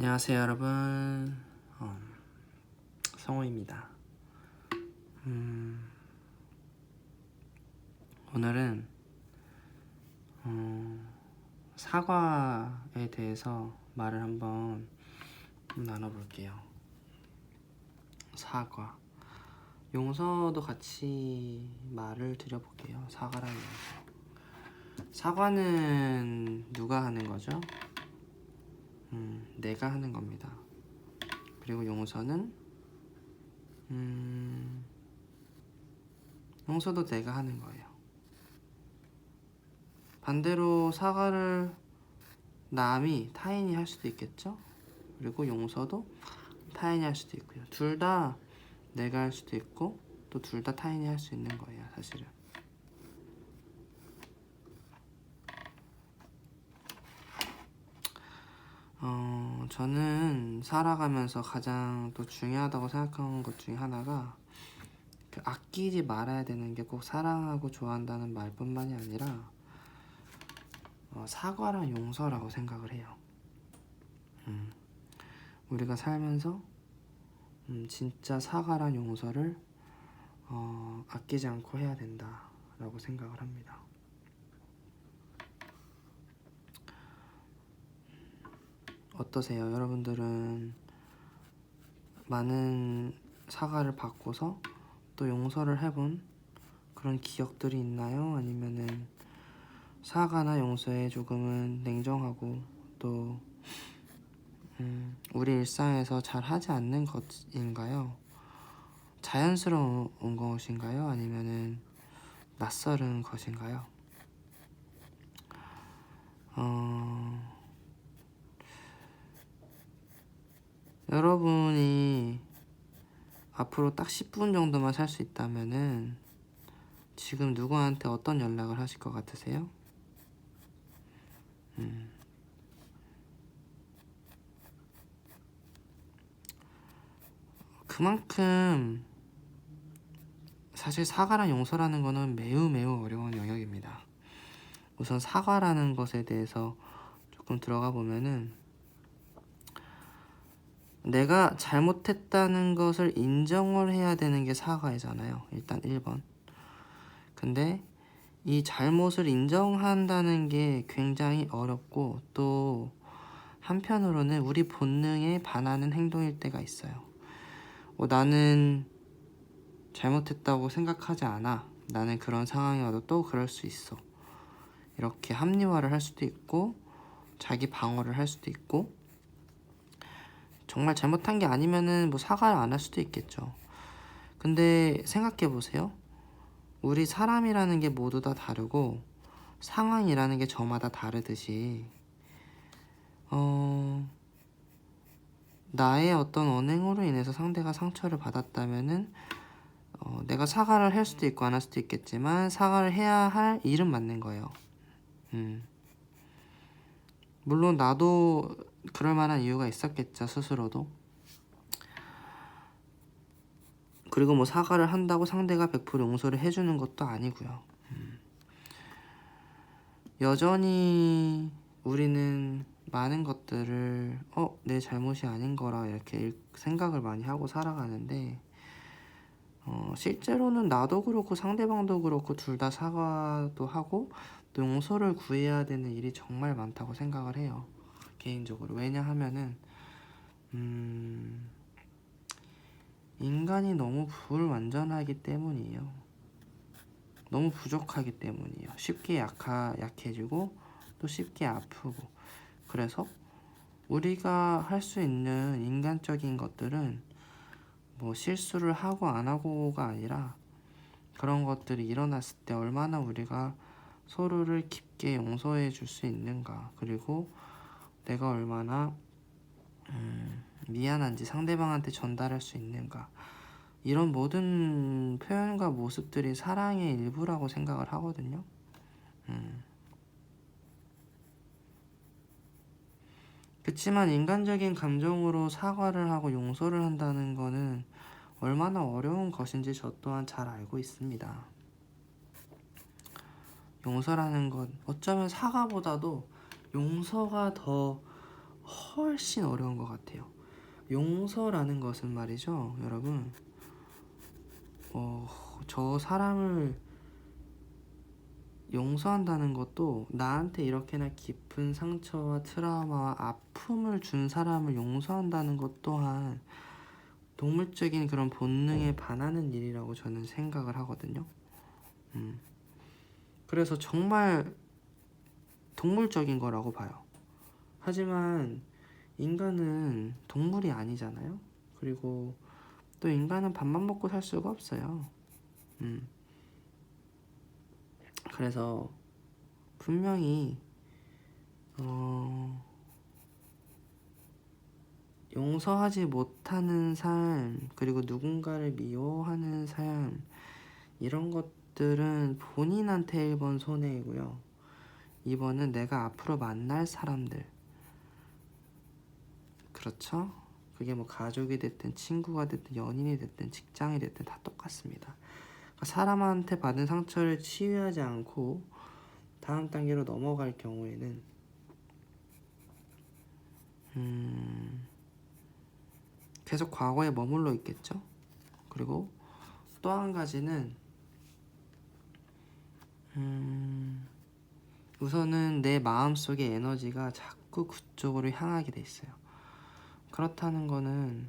안녕하세요 여러분. 성우입니다. 오늘은 사과에 대해서 말을 한번 나눠볼게요. 사과, 용서도 같이 말을 드려볼게요. 사과랑 용서. 사과는 누가 하는 거죠? 내가 하는 겁니다. 그리고 용서는 용서도 내가 하는 거예요. 반대로 사과를 타인이 할 수도 있겠죠? 그리고 용서도 타인이 할 수도 있고요. 둘 다 내가 할 수도 있고 또 둘 다 타인이 할 수 있는 거예요, 사실은. 저는 살아가면서 가장 또 중요하다고 생각하는 것 중에 하나가 아끼지 말아야 되는 게 꼭 사랑하고 좋아한다는 말뿐만이 아니라 사과랑 용서라고 생각을 해요. 우리가 살면서 진짜 사과랑 용서를 아끼지 않고 해야 된다라고 생각을 합니다. 어떠세요? 여러분들은 많은 사과를 받고서 또 용서를 해본 그런 기억들이 있나요? 아니면은 사과나 용서에 조금은 냉정하고 또 우리 일상에서 잘 하지 않는 것인가요? 자연스러운 것인가요? 아니면은 낯설은 것인가요? 여러분이 앞으로 딱 10분 정도만 살 수 있다면은 지금 누구한테 어떤 연락을 하실 것 같으세요? 그만큼 사실 사과랑 용서라는 거는 매우 어려운 영역입니다. 우선 사과라는 것에 대해서 조금 들어가 보면은 내가 잘못했다는 것을 인정을 해야 되는 게 사과이잖아요. 일단 1번. 근데 이 잘못을 인정한다는 게 굉장히 어렵고 또 한편으로는 우리 본능에 반하는 행동일 때가 있어요. 나는 잘못했다고 생각하지 않아. 나는 그런 상황이 와도 또 그럴 수 있어. 이렇게 합리화를 할 수도 있고 자기 방어를 할 수도 있고 정말 잘못한 게 아니면은 뭐 사과를 안 할 수도 있겠죠. 근데 생각해 보세요. 우리 사람이라는 게 모두 다 다르고 상황이라는 게 저마다 다르듯이 나의 어떤 언행으로 인해서 상대가 상처를 받았다면은 내가 사과를 할 수도 있고 안 할 수도 있겠지만 사과를 해야 할 일은 맞는 거예요. 물론 나도 그럴 만한 이유가 있었겠죠, 스스로도. 그리고 뭐 사과를 한다고 상대가 100% 용서를 해주는 것도 아니고요. 여전히 우리는 많은 것들을 내 잘못이 아닌 거라 이렇게 생각을 많이 하고 살아가는데 실제로는 나도 그렇고 상대방도 그렇고 둘 다 사과도 하고 또 용서를 구해야 되는 일이 정말 많다고 생각을 해요, 개인적으로. 왜냐하면은 인간이 너무 불완전하기 때문이에요. 너무 부족하기 때문이에요. 쉽게 약해지고 또 쉽게 아프고. 그래서 우리가 할 수 있는 인간적인 것들은 뭐 실수를 하고 안 하고가 아니라 그런 것들이 일어났을 때 얼마나 우리가 서로를 깊게 용서해 줄 수 있는가, 그리고 내가 얼마나 미안한지 상대방한테 전달할 수 있는가, 이런 모든 표현과 모습들이 사랑의 일부라고 생각을 하거든요. 그치만 인간적인 감정으로 사과를 하고 용서를 한다는 거는 얼마나 어려운 것인지 저 또한 잘 알고 있습니다. 용서라는 것, 어쩌면 사과보다도 용서가 더 훨씬 어려운 것 같아요. 용서라는 것은 말이죠, 여러분. 저 사람을 용서한다는 것도 나한테 이렇게나 깊은 상처와 트라우마와 아픔을 준 사람을 용서한다는 것 또한 동물적인 그런 본능에 반하는 일이라고 저는 생각을 하거든요. 그래서 정말 동물적인 거라고 봐요. 하지만 인간은 동물이 아니잖아요. 그리고 또 인간은 밥만 먹고 살 수가 없어요. 그래서 분명히 용서하지 못하는 삶, 그리고 누군가를 미워하는 삶, 이런 것들은 본인한테 1번 손해이고요. 2번은 내가 앞으로 만날 사람들, 그렇죠? 그게 뭐 가족이 됐든 친구가 됐든 연인이 됐든 직장이 됐든 다 똑같습니다. 그러니까 사람한테 받은 상처를 치유하지 않고 다음 단계로 넘어갈 경우에는 계속 과거에 머물러 있겠죠. 그리고 또 한 가지는 우선은 내 마음속의 에너지가 자꾸 그쪽으로 향하게 돼 있어요. 그렇다는 거는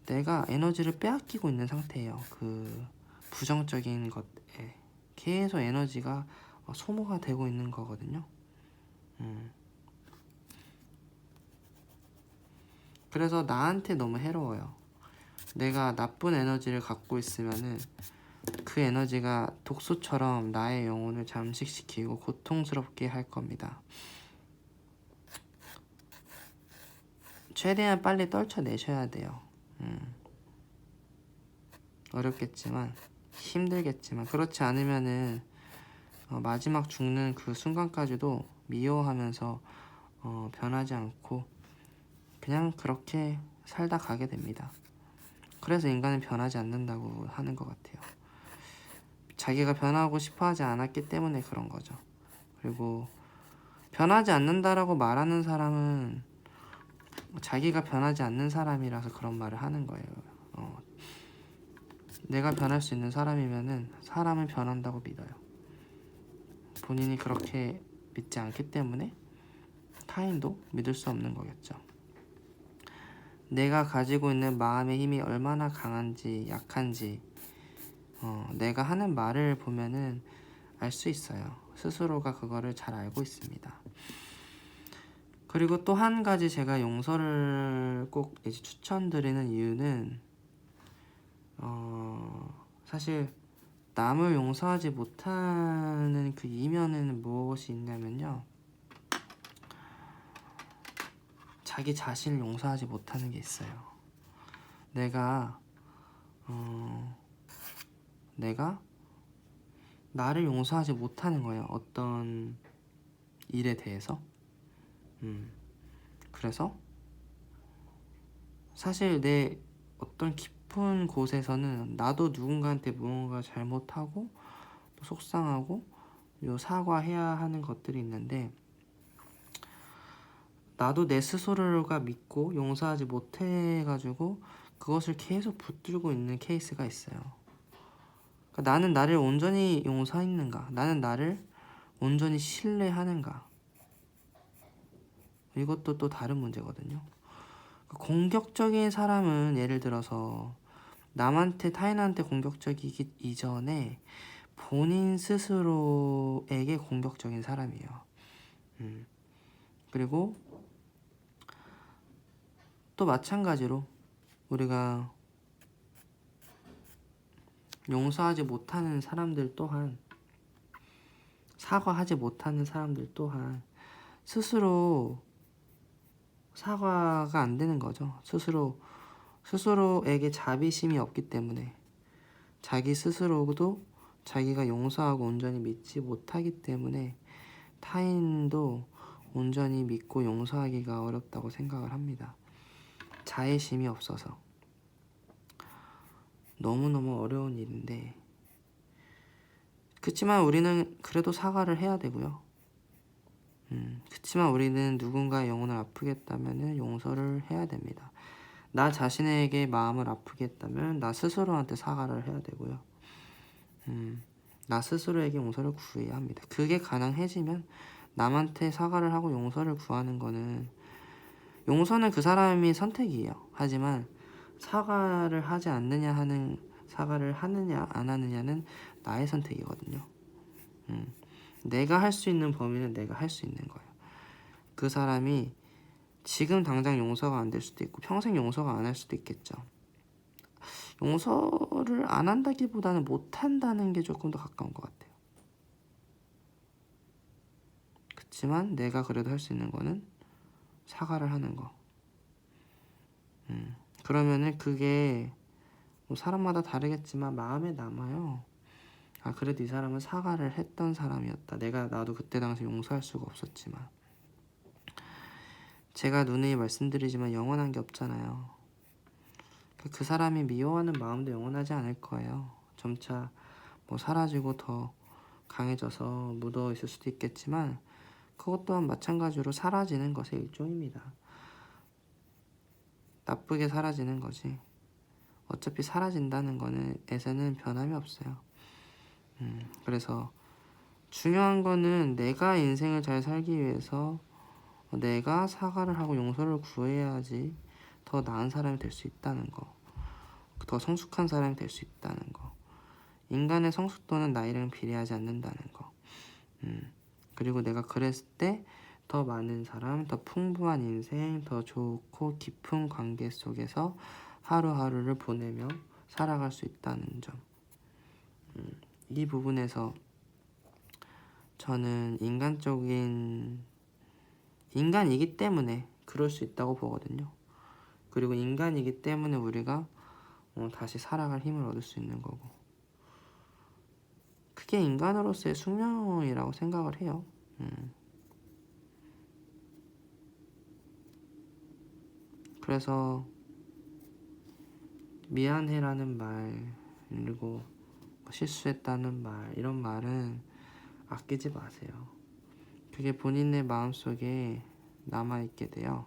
내가 에너지를 빼앗기고 있는 상태예요. 그 부정적인 것에 계속 에너지가 소모가 되고 있는 거거든요. 그래서 나한테 너무 해로워요. 내가 나쁜 에너지를 갖고 있으면은 그 에너지가 독소처럼 나의 영혼을 잠식시키고 고통스럽게 할 겁니다. 최대한 빨리 떨쳐내셔야 돼요. 어렵겠지만 힘들겠지만 그렇지 않으면은 마지막 죽는 그 순간까지도 미워하면서 변하지 않고 그냥 그렇게 살다 가게 됩니다. 그래서 인간은 변하지 않는다고 하는 것 같아요. 자기가 변하고 싶어 하지 않았기 때문에 그런 거죠. 그리고 변하지 않는다라고 말하는 사람은 자기가 변하지 않는 사람이라서 그런 말을 하는 거예요. 내가 변할 수 있는 사람이면은 사람은 변한다고 믿어요. 본인이 그렇게 믿지 않기 때문에 타인도 믿을 수 없는 거겠죠. 내가 가지고 있는 마음의 힘이 얼마나 강한지 약한지 내가 하는 말을 보면은 알 수 있어요. 스스로가 그거를 잘 알고 있습니다. 그리고 또 한 가지 제가 용서를 꼭 이제 추천드리는 이유는 사실 남을 용서하지 못하는 그 이면에는 무엇이 있냐면요, 자기 자신을 용서하지 못하는 게 있어요. 내가 나를 용서하지 못하는 거예요. 어떤 일에 대해서. 그래서 사실 내 어떤 깊은 곳에서는 나도 누군가한테 무언가 잘못하고 또 속상하고 요 사과해야 하는 것들이 있는데 나도 내 스스로가 믿고 용서하지 못해가지고 그것을 계속 붙들고 있는 케이스가 있어요. 그러니까 나는 나를 온전히 용서했는가? 나는 나를 온전히 신뢰하는가? 이것도 또 다른 문제거든요. 공격적인 사람은 예를 들어서 남한테 타인한테 공격적이기 이전에 본인 스스로에게 공격적인 사람이에요. 그리고 또 마찬가지로 우리가 용서하지 못하는 사람들 또한, 사과하지 못하는 사람들 또한 스스로 사과가 안 되는 거죠. 스스로에게 자비심이 없기 때문에, 자기 스스로도 자기가 용서하고 온전히 믿지 못하기 때문에 타인도 온전히 믿고 용서하기가 어렵다고 생각을 합니다. 자애심이 없어서. 너무너무 어려운 일인데, 그치만 우리는 그래도 사과를 해야 되고요. 그치만 우리는 누군가의 영혼을 아프게 했다면 용서를 해야 됩니다. 나 자신에게 마음을 아프게 했다면 나 스스로한테 사과를 해야 되고요. 나 스스로에게 용서를 구해야 합니다. 그게 가능해지면 남한테 사과를 하고 용서를 구하는 거는, 용서는 그 사람이 선택이에요. 하지만 사과를 하지 않느냐 하는, 사과를 하느냐 안 하느냐는 나의 선택이거든요. 내가 할 수 있는 범위는 내가 할 수 있는 거예요. 그 사람이 지금 당장 용서가 안 될 수도 있고 평생 용서가 안 할 수도 있겠죠. 용서를 안 한다기보다는 못 한다는 게 조금 더 가까운 것 같아요. 그렇지만 내가 그래도 할 수 있는 거는 사과를 하는 거. 그러면은 그게 뭐 사람마다 다르겠지만 마음에 남아요. 아, 그래도 이 사람은 사과를 했던 사람이었다. 나도 그때 당시 용서할 수가 없었지만. 제가 누누이 말씀드리지만 영원한 게 없잖아요. 그 사람이 미워하는 마음도 영원하지 않을 거예요. 점차 뭐 사라지고 더 강해져서 묻어 있을 수도 있겠지만 그것 또한 마찬가지로 사라지는 것의 일종입니다. 나쁘게 사라지는 거지. 어차피 사라진다는 거는 에서는 변함이 없어요. 그래서 중요한 거는 내가 인생을 잘 살기 위해서 내가 사과를 하고 용서를 구해야지 더 나은 사람이 될 수 있다는 거, 더 성숙한 사람이 될 수 있다는 거, 인간의 성숙도는 나이랑 비례하지 않는다는 거, 그리고 내가 그랬을 때 더 많은 사람, 더 풍부한 인생, 더 좋고 깊은 관계 속에서 하루하루를 보내며 살아갈 수 있다는 점. 이 부분에서 저는 인간이기 때문에 그럴 수 있다고 보거든요. 그리고 인간이기 때문에 우리가 다시 살아갈 힘을 얻을 수 있는 거고, 그게 인간으로서의 숙명이라고 생각을 해요. 그래서 미안해라는 말, 그리고 실수했다는 말, 이런 말은 아끼지 마세요. 그게 본인의 마음속에 남아있게 돼요.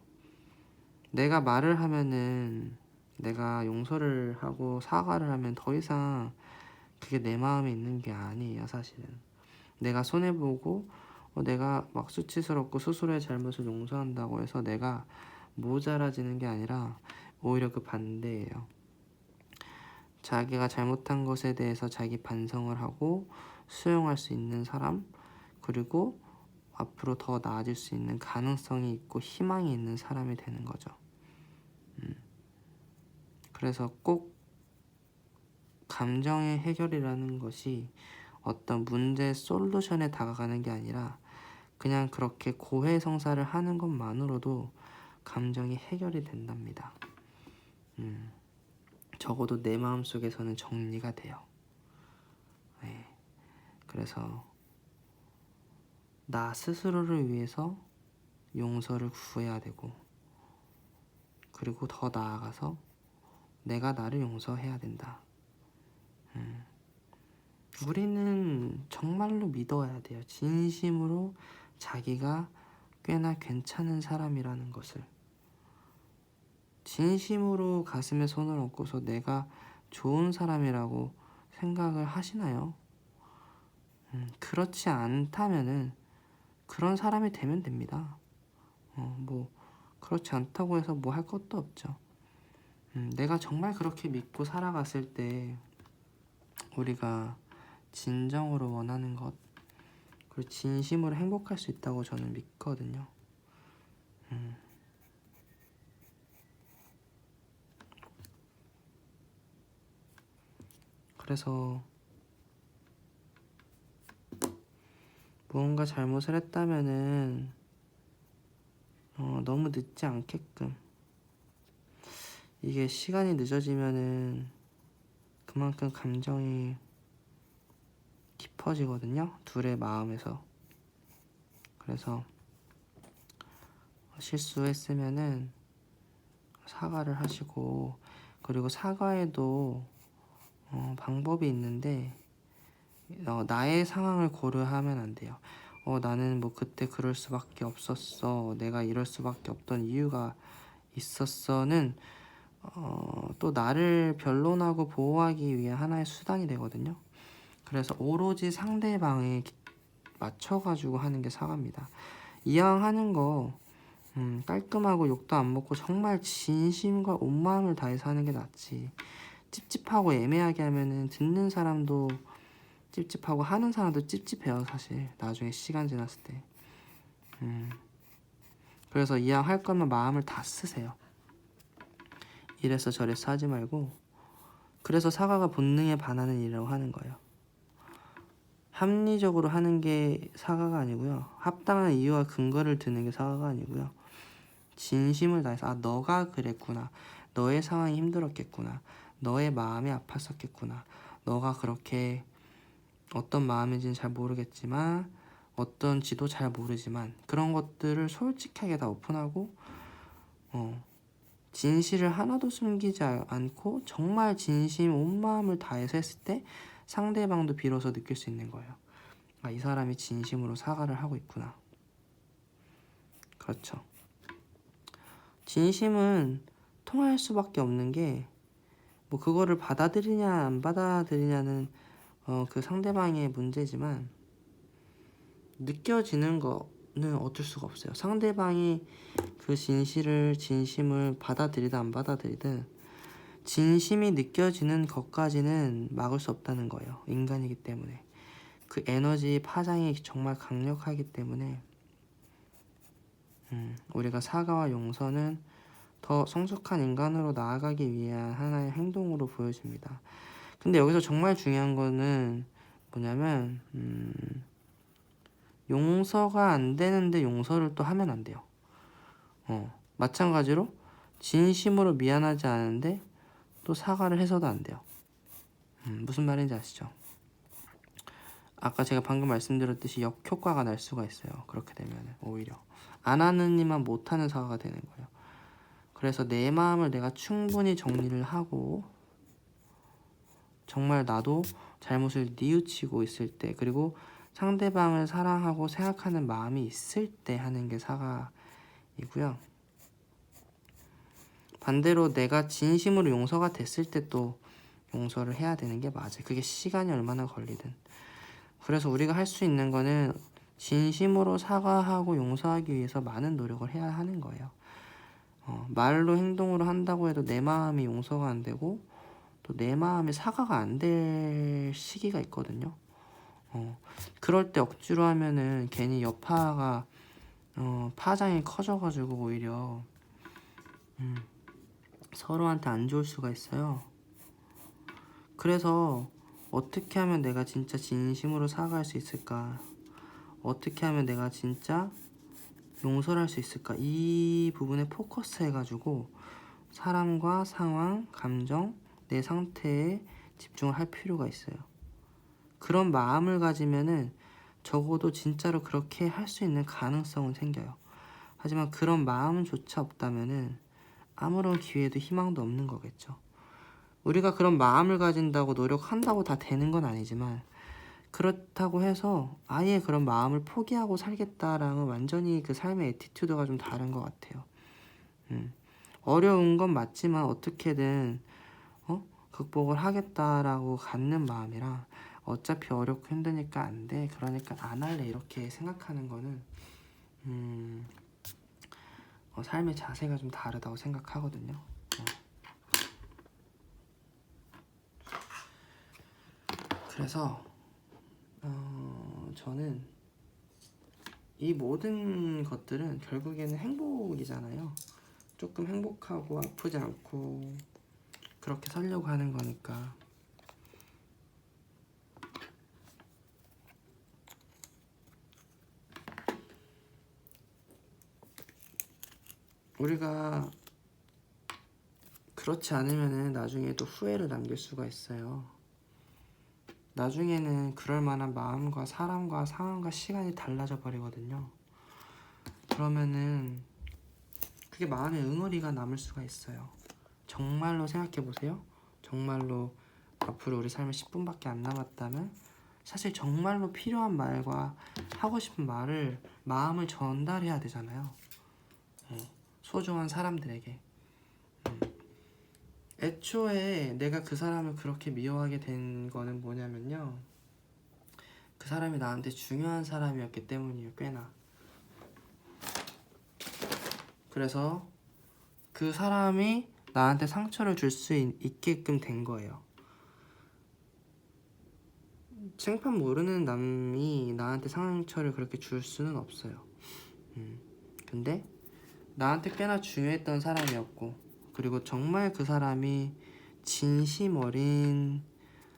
내가 말을 하면은, 내가 용서를 하고 사과를 하면 더 이상 그게 내 마음에 있는 게 아니에요. 사실은 내가 손해보고 내가 막 수치스럽고 스스로의 잘못을 용서한다고 해서 내가 모자라지는 게 아니라 오히려 그 반대예요. 자기가 잘못한 것에 대해서 자기 반성을 하고 수용할 수 있는 사람, 그리고 앞으로 더 나아질 수 있는 가능성이 있고 희망이 있는 사람이 되는 거죠. 그래서 꼭 감정의 해결이라는 것이 어떤 문제 솔루션에 다가가는 게 아니라 그냥 그렇게 고해성사를 하는 것만으로도 감정이 해결이 된답니다. 적어도 내 마음속에서는 정리가 돼요. 네. 그래서 나 스스로를 위해서 용서를 구해야 되고, 그리고 더 나아가서 내가 나를 용서해야 된다. 우리는 정말로 믿어야 돼요. 진심으로 자기가 꽤나 괜찮은 사람이라는 것을. 진심으로 가슴에 손을 얹고서 내가 좋은 사람이라고 생각을 하시나요? 그렇지 않다면은 그런 사람이 되면 됩니다. 뭐 그렇지 않다고 해서 뭐 할 것도 없죠. 내가 정말 그렇게 믿고 살아갔을 때 우리가 진정으로 원하는 것, 그리고 진심으로 행복할 수 있다고 저는 믿거든요. 그래서 무언가 잘못을 했다면은 너무 늦지 않게끔, 이게 시간이 늦어지면은 그만큼 감정이 깊어지거든요, 둘의 마음에서. 그래서 실수했으면은 사과를 하시고, 그리고 사과에도 방법이 있는데 나의 상황을 고려하면 안 돼요. 나는 뭐 그때 그럴 수밖에 없었어, 내가 이럴 수밖에 없던 이유가 있었어는 또 나를 변론하고 보호하기 위해 하나의 수단이 되거든요. 그래서 오로지 상대방에 맞춰가지고 하는 게 사과입니다. 이왕 하는 거 깔끔하고 욕도 안 먹고 정말 진심과 온 마음을 다해서 하는 게 낫지. 찝찝하고 애매하게 하면은 듣는 사람도 찝찝하고 하는 사람도 찝찝해요. 사실 나중에 시간 지났을 때. 그래서 이왕 할 거면 마음을 다 쓰세요. 이래서 저래서 하지 말고. 그래서 사과가 본능에 반하는 일이라고 하는 거예요. 합리적으로 하는 게 사과가 아니고요, 합당한 이유와 근거를 드는 게 사과가 아니고요, 진심을 다해서 너가 그랬구나, 너의 상황이 힘들었겠구나, 너의 마음이 아팠었겠구나, 너가 그렇게 어떤 마음인지는 잘 모르겠지만 어떤지도 잘 모르지만 그런 것들을 솔직하게 다 오픈하고 진실을 하나도 숨기지 않고 정말 진심 온 마음을 다해서 했을 때 상대방도 비로소 느낄 수 있는 거예요. 이 사람이 진심으로 사과를 하고 있구나. 그렇죠. 진심은 통할 수밖에 없는 게 뭐 그거를 받아들이냐 안 받아들이냐는 그 상대방의 문제지만 느껴지는 거는 어쩔 수가 없어요. 상대방이 그 진심을 받아들이든 안 받아들이든 진심이 느껴지는 것까지는 막을 수 없다는 거예요. 인간이기 때문에. 그 에너지 파장이 정말 강력하기 때문에 우리가 사과와 용서는 더 성숙한 인간으로 나아가기 위한 하나의 행동으로 보여집니다. 근데 여기서 정말 중요한 거는 뭐냐면 용서가 안 되는데 용서를 또 하면 안 돼요. 마찬가지로 진심으로 미안하지 않은데 또 사과를 해서도 안 돼요. 무슨 말인지 아시죠? 아까 제가 방금 말씀드렸듯이 역효과가 날 수가 있어요. 그렇게 되면 오히려 안 하는 이만 못하는 사과가 되는 거예요. 그래서 내 마음을 내가 충분히 정리를 하고 정말 나도 잘못을 뉘우치고 있을 때, 그리고 상대방을 사랑하고 생각하는 마음이 있을 때 하는 게 사과이고요. 반대로 내가 진심으로 용서가 됐을 때 또 용서를 해야 되는 게 맞아요. 그게 시간이 얼마나 걸리든. 그래서 우리가 할 수 있는 거는 진심으로 사과하고 용서하기 위해서 많은 노력을 해야 하는 거예요. 말로 행동으로 한다고 해도 내 마음이 용서가 안 되고 또 내 마음이 사과가 안 될 시기가 있거든요. 그럴 때 억지로 하면은 괜히 여파가 파장이 커져가지고 오히려 서로한테 안 좋을 수가 있어요. 그래서 어떻게 하면 내가 진짜 진심으로 사과할 수 있을까? 어떻게 하면 내가 진짜 용서를 할 수 있을까? 이 부분에 포커스 해가지고 사람과 상황, 감정, 내 상태에 집중을 할 필요가 있어요. 그런 마음을 가지면은 적어도 진짜로 그렇게 할 수 있는 가능성은 생겨요. 하지만 그런 마음조차 없다면은 아무런 기회도 희망도 없는 거겠죠. 우리가 그런 마음을 가진다고 노력한다고 다 되는 건 아니지만, 그렇다고 해서 아예 그런 마음을 포기하고 살겠다랑은 완전히 그 삶의 애티튜드가 좀 다른 것 같아요. 어려운 건 맞지만 어떻게든 극복을 하겠다라고 갖는 마음이랑 어차피 어렵고 힘드니까 안 돼, 그러니까 안 할래, 이렇게 생각하는 거는 삶의 자세가 좀 다르다고 생각하거든요. 그래서 저는 이 모든 것들은 결국에는 행복이잖아요. 조금 행복하고 아프지 않고 그렇게 살려고 하는 거니까. 우리가 그렇지 않으면 나중에 또 후회를 남길 수가 있어요. 나중에는 그럴 만한 마음과 사람과 상황과 시간이 달라져 버리거든요. 그러면은 그게 마음에 응어리가 남을 수가 있어요. 정말로 생각해 보세요. 정말로 앞으로 우리 삶에 10분밖에 안 남았다면 사실 정말로 필요한 말과 하고 싶은 말을 마음을 전달해야 되잖아요. 소중한 사람들에게. 애초에 내가 그 사람을 그렇게 미워하게 된 거는 뭐냐면요, 그 사람이 나한테 중요한 사람이었기 때문이에요. 꽤나. 그래서 그 사람이 나한테 상처를 줄 수 있게끔 된 거예요. 생판 모르는 남이 나한테 상처를 그렇게 줄 수는 없어요. 근데 나한테 꽤나 중요했던 사람이었고, 그리고 정말 그 사람이 진심 어린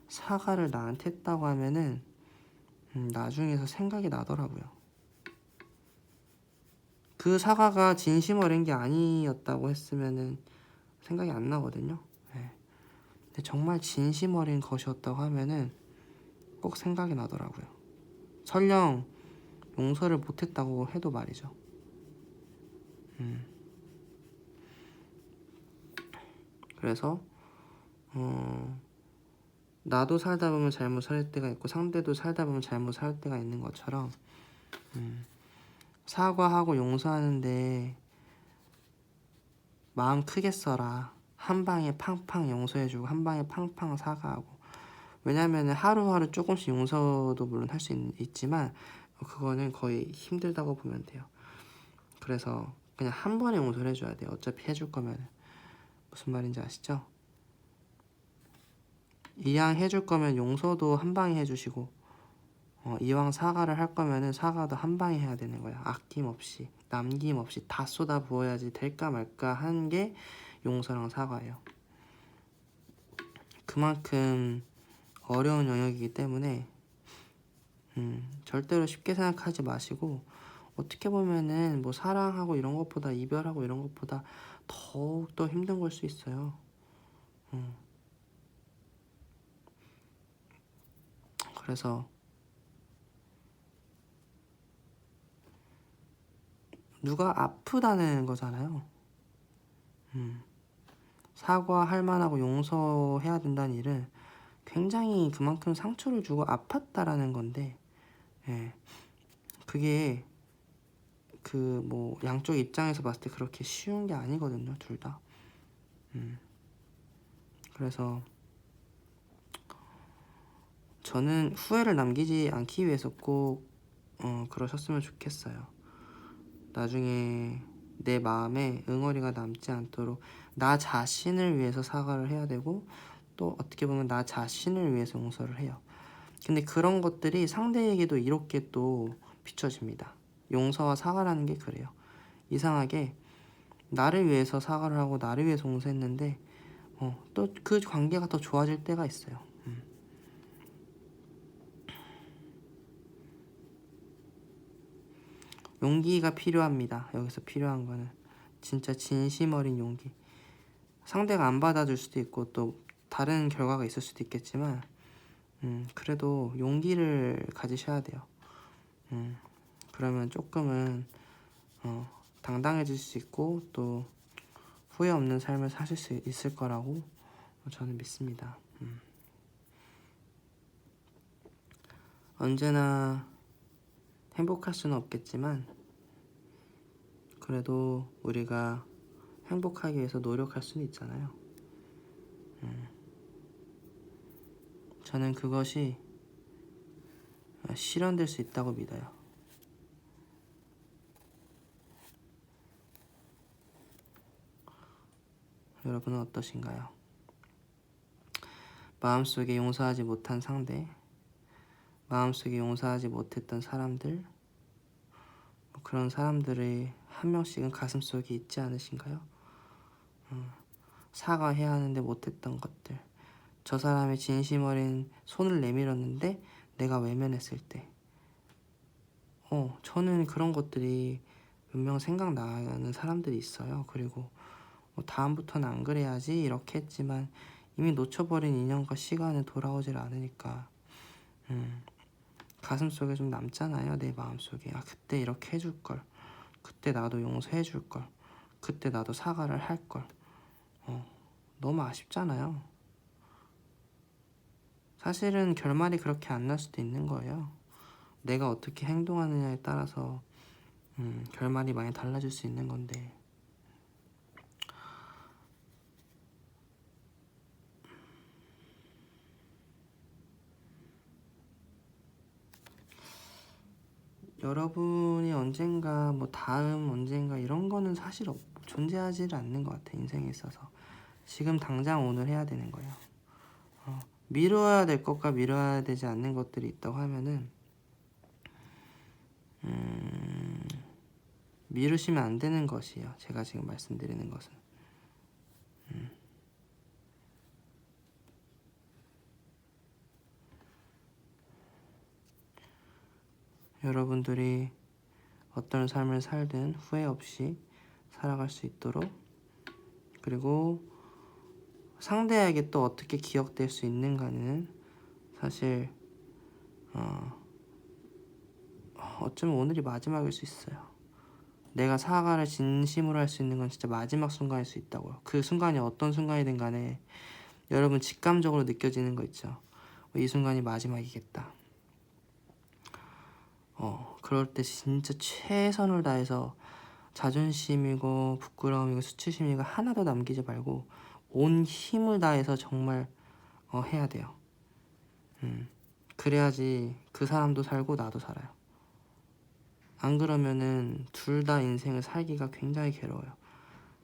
사과를 나한테 했다고 하면은 나중에서 생각이 나더라고요. 그 사과가 진심 어린 게 아니었다고 했으면은 생각이 안 나거든요. 네. 근데 정말 진심 어린 것이었다고 하면은 꼭 생각이 나더라고요. 설령 용서를 못했다고 해도 말이죠. 그래서 나도 살다 보면 잘못할 때가 있고 상대도 살다 보면 잘못할 때가 있는 것처럼 사과하고 용서하는데 마음 크게 써라. 한 방에 팡팡 용서해주고 한 방에 팡팡 사과하고. 왜냐면 하루하루 조금씩 용서도 물론 할 수 있지만 그거는 거의 힘들다고 보면 돼요. 그래서 그냥 한 번에 용서를 해줘야 돼요. 어차피 해줄 거면. 무슨 말인지 아시죠? 이왕 해줄 거면 용서도 한 방에 해주시고, 이왕 사과를 할 거면은 사과도 한 방에 해야 되는 거야. 아낌없이, 남김없이 다 쏟아 부어야지 될까 말까 하는 게 용서랑 사과예요. 그만큼 어려운 영역이기 때문에 절대로 쉽게 생각하지 마시고, 어떻게 보면은 뭐 사랑하고 이런 것보다, 이별하고 이런 것보다 더욱더 힘든 걸 수 있어요. 그래서 누가 아프다는 거잖아요. 사과할 만하고 용서해야 된다는 일은 굉장히 그만큼 상처를 주고 아팠다라는 건데, 예, 그게 그 뭐 양쪽 입장에서 봤을 때 그렇게 쉬운 게 아니거든요, 둘 다. 그래서 저는 후회를 남기지 않기 위해서 꼭 그러셨으면 좋겠어요. 나중에 내 마음에 응어리가 남지 않도록 나 자신을 위해서 사과를 해야 되고, 또 어떻게 보면 나 자신을 위해서 용서를 해요. 근데 그런 것들이 상대에게도 이렇게 또 비춰집니다. 용서와 사과라는 게 그래요. 이상하게 나를 위해서 사과를 하고 나를 위해서 용서했는데 또 그 관계가 더 좋아질 때가 있어요. 용기가 필요합니다. 여기서 필요한 거는 진짜 진심 어린 용기. 상대가 안 받아줄 수도 있고 또 다른 결과가 있을 수도 있겠지만 그래도 용기를 가지셔야 돼요. 그러면 조금은 당당해질 수 있고 또 후회 없는 삶을 사실 수 있을 거라고 저는 믿습니다. 언제나 행복할 수는 없겠지만 그래도 우리가 행복하기 위해서 노력할 수는 있잖아요. 저는 그것이 실현될 수 있다고 믿어요. 여러분은 어떠신가요? 마음속에 용서하지 못한 상대, 마음속에 용서하지 못했던 사람들, 그런 사람들의 한 명씩은 가슴속에 있지 않으신가요? 사과해야 하는데 못했던 것들, 저 사람의 진심 어린 손을 내밀었는데 내가 외면했을 때, 저는 그런 것들이 몇 명 생각나는 사람들이 있어요. 그리고 다음부터는 안 그래야지 이렇게 했지만 이미 놓쳐버린 인연과 시간은 돌아오질 않으니까 가슴속에 좀 남잖아요. 내 마음속에. 아, 그때 이렇게 해줄걸, 그때 나도 용서해줄걸, 그때 나도 사과를 할걸. 너무 아쉽잖아요. 사실은 결말이 그렇게 안 날 수도 있는 거예요. 내가 어떻게 행동하느냐에 따라서 결말이 많이 달라질 수 있는 건데, 여러분이 언젠가 뭐 다음 언젠가 이런 거는 사실 존재하지 않는 것 같아. 인생에 있어서 지금 당장 오늘 해야 되는 거예요. 미뤄야 될 것과 미뤄야 되지 않는 것들이 있다고 하면은 미루시면 안 되는 것이에요. 제가 지금 말씀드리는 것은 여러분들이 어떤 삶을 살든 후회 없이 살아갈 수 있도록, 그리고 상대에게 또 어떻게 기억될 수 있는가는 사실 어쩌면 오늘이 마지막일 수 있어요. 내가 사과를 진심으로 할 수 있는 건 진짜 마지막 순간일 수 있다고요. 그 순간이 어떤 순간이든 간에 여러분 직감적으로 느껴지는 거 있죠. 이 순간이 마지막이겠다. 그럴 때 진짜 최선을 다해서 자존심이고 부끄러움이고 수치심이고 하나도 남기지 말고 온 힘을 다해서 정말 해야 돼요. 그래야지 그 사람도 살고 나도 살아요. 안 그러면은 둘 다 인생을 살기가 굉장히 괴로워요.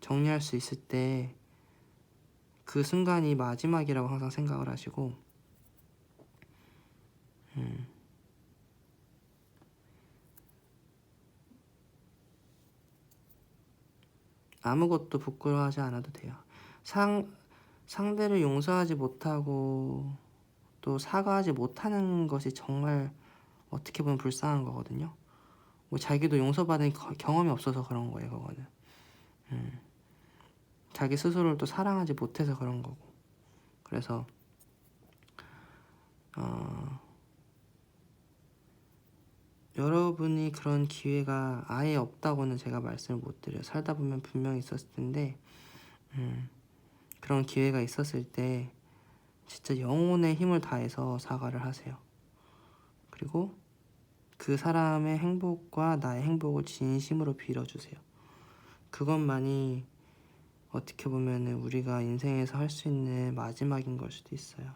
정리할 수 있을 때 그 순간이 마지막이라고 항상 생각을 하시고, 아무것도 부끄러워하지 않아도 돼요. 상대를 용서하지 못하고 또 사과하지 못하는 것이 정말 어떻게 보면 불쌍한 거거든요. 뭐 자기도 용서받은 경험이 없어서 그런 거예요. 그거는 자기 스스로를 또 사랑하지 못해서 그런 거고. 그래서 여러분이 그런 기회가 아예 없다고는 제가 말씀을 못 드려요. 살다 보면 분명히 있었을 텐데 그런 기회가 있었을 때 진짜 영혼의 힘을 다해서 사과를 하세요. 그리고 그 사람의 행복과 나의 행복을 진심으로 빌어주세요. 그것만이 어떻게 보면 우리가 인생에서 할 수 있는 마지막인 걸 수도 있어요.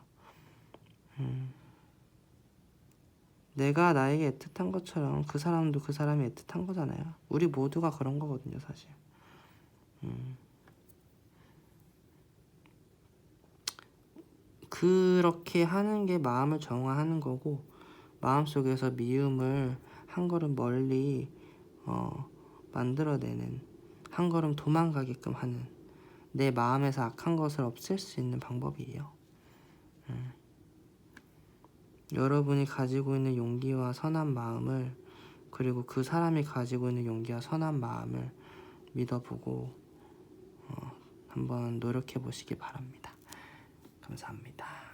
내가 나에게 애틋한 것처럼 그 사람도 그 사람이 애틋한 거잖아요. 우리 모두가 그런 거거든요, 사실. 그렇게 하는 게 마음을 정화하는 거고, 마음속에서 미움을 한 걸음 멀리 만들어내는, 한 걸음 도망가게끔 하는, 내 마음에서 악한 것을 없앨 수 있는 방법이에요. 여러분이 가지고 있는 용기와 선한 마음을, 그리고 그 사람이 가지고 있는 용기와 선한 마음을 믿어보고 한번 노력해 보시기 바랍니다. 감사합니다.